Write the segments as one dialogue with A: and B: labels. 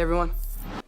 A: everyone.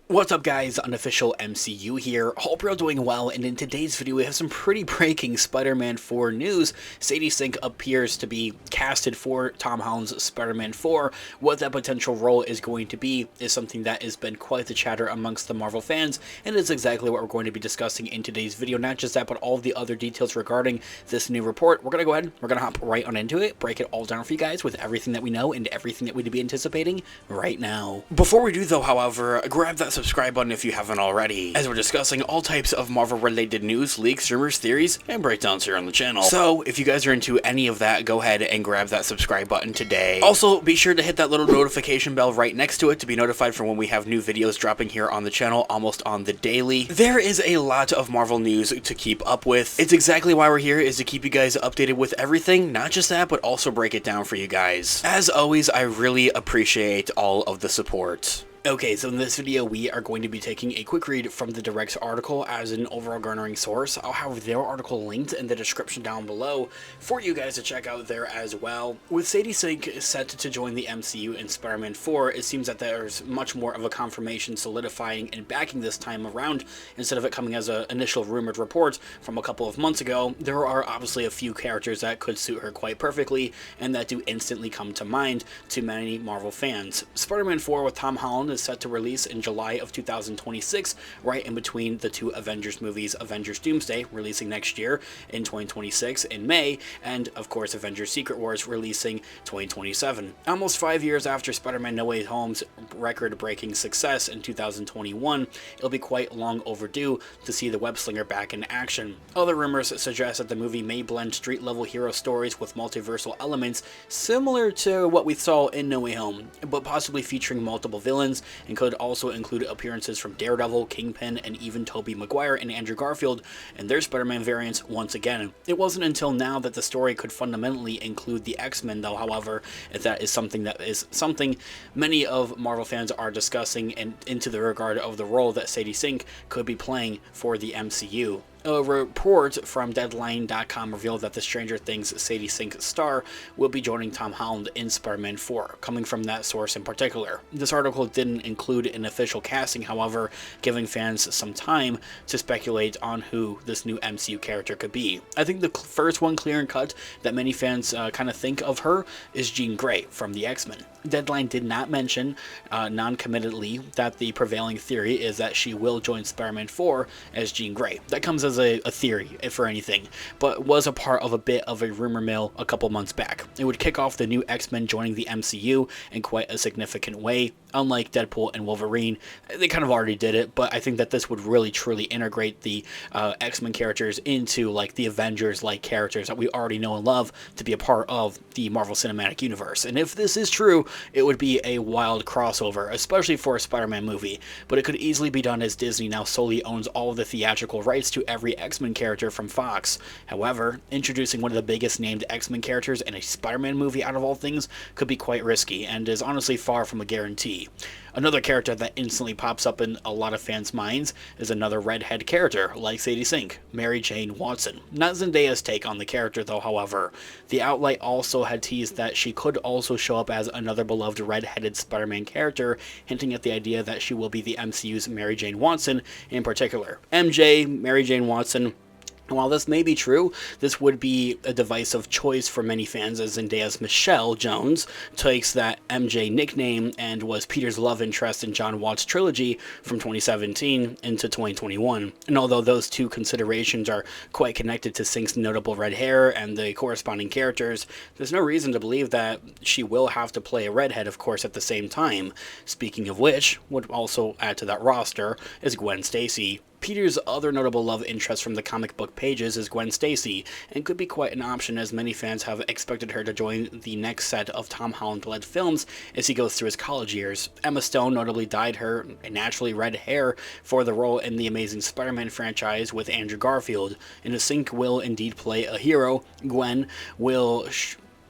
B: What's up guys, Unofficial MCU here, hope you're all doing well, and in today's video we have some pretty breaking Spider-Man 4 news. Sadie Sink appears to be casted for Tom Holland's Spider-Man 4. What that potential role is going to be is something that has been quite the chatter amongst the Marvel fans, and is exactly what we're going to be discussing in today's video. Not just that, but all of the other details regarding this new report. We're going to go ahead, we're going to hop right on into it, break it all down for you guys with everything that we know and everything that we'd be anticipating right now. Before we do though, however, grab that subscribe button if you haven't already, as we're discussing all types of Marvel related news, leaks, rumors, theories, and breakdowns here on the channel. So if you guys are into any of that, go ahead and grab that subscribe button today. Also, be sure to hit that little notification bell right next to it to be notified for when we have new videos dropping here on the channel almost on the daily. There is a lot of Marvel news to keep up with. It's exactly why we're here, is to keep you guys updated with everything, not just that, but also break it down for you guys. As always, I really appreciate all of the support. Okay, so in this video, we are going to be taking a quick read from the Direct's article as an overall garnering source. I'll have their article linked in the description down below for you guys to check out there as well. With Sadie Sink set to join the MCU in Spider-Man 4, it seems that there's much more of a confirmation solidifying and backing this time around, instead of it coming as an initial rumored report from a couple of months ago. There are obviously a few characters that could suit her quite perfectly, and that do instantly come to mind to many Marvel fans. Spider-Man 4 with Tom Holland is set to release in July of 2026, right in between the two Avengers movies, Avengers Doomsday releasing next year in 2026 in May, and of course Avengers Secret Wars releasing 2027. Almost 5 years after Spider-Man No Way Home's record-breaking success in 2021, it'll be quite long overdue to see the web-slinger back in action. Other rumors suggest that the movie may blend street-level hero stories with multiversal elements similar to what we saw in No Way Home, but possibly featuring multiple villains, and could also include appearances from Daredevil, Kingpin, and even Tobey Maguire and Andrew Garfield and their Spider-Man variants once again. It wasn't until now that the story could fundamentally include the X-Men though, however, if that is something many of Marvel fans are discussing, and into the regard of the role that Sadie Sink could be playing for the MCU. A report from Deadline.com revealed that the Stranger Things Sadie Sink star will be joining Tom Holland in Spider-Man 4, coming from that source in particular. This article didn't include an official casting, however, giving fans some time to speculate on who this new MCU character could be. I think the first one clear and cut that many fans kind of think of her is Jean Grey from the X-Men. Deadline did not mention non-committedly that the prevailing theory is that she will join Spider-Man 4 as Jean Grey. That comes as a theory, for anything, but was a part of a bit of a rumor mill a couple months back. It would kick off the new X-Men joining the MCU in quite a significant way. Unlike Deadpool and Wolverine, they kind of already did it, but I think that this would really truly integrate the X-Men characters into like the Avengers like characters that we already know and love to be a part of the Marvel Cinematic Universe. And if this is true, it would be a wild crossover, especially for a Spider-Man movie, but it could easily be done as Disney now solely owns all of the theatrical rights to every X-Men character from Fox. However, introducing one of the biggest named X-Men characters in a Spider-Man movie out of all things could be quite risky, and is honestly far from a guarantee. Another character that instantly pops up in a lot of fans' minds is another redhead character like Sadie Sink, Mary Jane Watson. Not Zendaya's take on the character though, however. The Outlet also had teased that she could also show up as another beloved redheaded Spider-Man character, hinting at the idea that she will be the MCU's Mary Jane Watson in particular. MJ, Mary Jane Watson. While this may be true, this would be a divisive choice for many fans, as Zendaya's Michelle Jones takes that MJ nickname and was Peter's love interest in John Watts' trilogy from 2017 into 2021. And although those two considerations are quite connected to Sink's notable red hair and the corresponding characters, there's no reason to believe that she will have to play a redhead, of course, at the same time. Speaking of which, would also add to that roster is Gwen Stacy. Peter's other notable love interest from the comic book pages is Gwen Stacy, and could be quite an option, as many fans have expected her to join the next set of Tom Holland-led films as he goes through his college years. Emma Stone notably dyed her naturally red hair for the role in the Amazing Spider-Man franchise with Andrew Garfield, and as Sink will indeed play a hero, Gwen will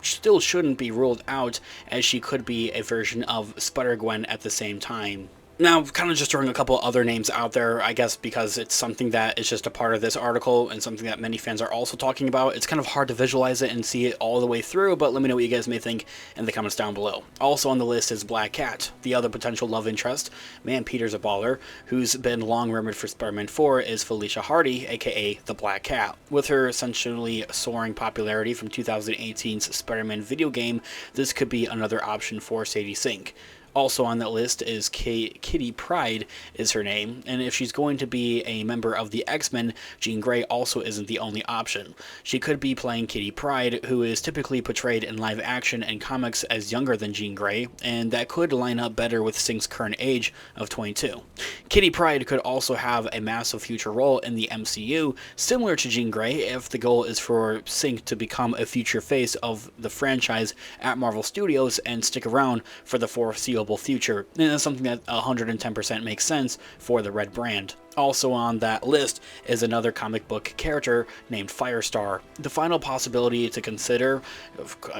B: still shouldn't be ruled out, as she could be a version of Spider-Gwen at the same time. Now, kind of just throwing a couple other names out there, I guess, because it's something that is just a part of this article and something that many fans are also talking about. It's kind of hard to visualize it and see it all the way through, but let me know what you guys may think in the comments down below. Also on the list is Black Cat. The other potential love interest, man, Peter's a baller, who's been long rumored for Spider-Man 4, is Felicia Hardy, aka the Black Cat. With her essentially soaring popularity from 2018's Spider-Man video game, this could be another option for Sadie Sink. Also on that list is Kitty Pryde is her name, and if she's going to be a member of the X-Men, Jean Grey also isn't the only option. She could be playing Kitty Pryde, who is typically portrayed in live action and comics as younger than Jean Grey, and that could line up better with Sink's current age of 22. Kitty Pryde could also have a massive future role in the MCU, similar to Jean Grey, if the goal is for Sink to become a future face of the franchise at Marvel Studios and stick around for the foreseeable future, and that's something that 110% makes sense for the Red brand. Also on that list is another comic book character named Firestar. The final possibility to consider,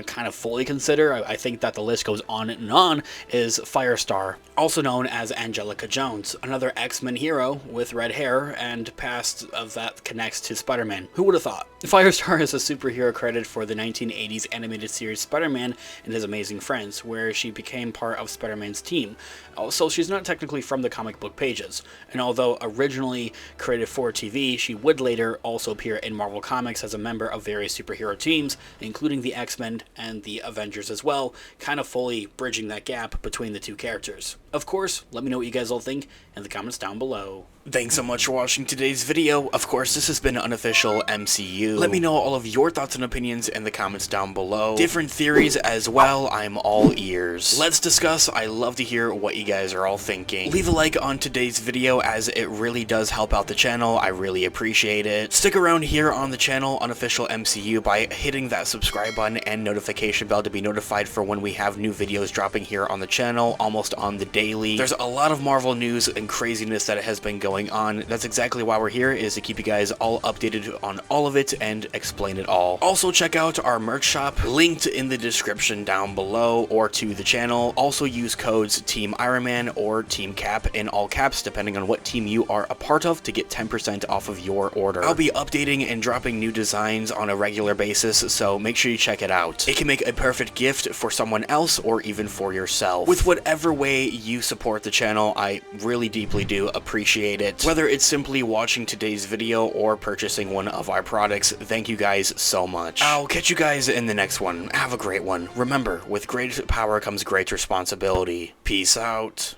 B: kind of fully consider, I think that the list goes on and on, is Firestar, also known as Angelica Jones, another X-Men hero with red hair and past of that connects to Spider-Man. Who would have thought? Firestar is a superhero credited for the 1980s animated series Spider-Man and His Amazing Friends, where she became part of Spider-Man's team. Also, she's not technically from the comic book pages, and although originally created for TV, she would later also appear in Marvel Comics as a member of various superhero teams, including the X-Men and the Avengers as well, kind of fully bridging that gap between the two characters. Of course, let me know what you guys all think in the comments down below. Thanks so much for watching today's video. Of course, this has been Unofficial MCU. Let me know all of your thoughts and opinions in the comments down below. Different theories as well, I'm all ears. Let's discuss. I love to hear what you guys are all thinking. Leave a like on today's video as it really does help out the channel. I really appreciate it. Stick around here on the channel, Unofficial MCU, by hitting that subscribe button and notification bell to be notified for when we have new videos dropping here on the channel, almost on the daily. There's a lot of Marvel news and craziness that has been going on. That's exactly why we're here, is to keep you guys all updated on all of it and explain it all. Also check out our merch shop, linked in the description down below or to the channel. Also use codes Team Iron Man or Team Cap in all caps, depending on what team you are a part of, to get 10% off of your order. I'll be updating and dropping new designs on a regular basis, so make sure you check it out. It can make a perfect gift for someone else or even for yourself. With whatever way you support the channel, I really deeply do appreciate it. Whether it's simply watching today's video or purchasing one of our products, thank you guys so much. I'll catch you guys in the next one. Have a great one. Remember, with great power comes great responsibility. Peace out.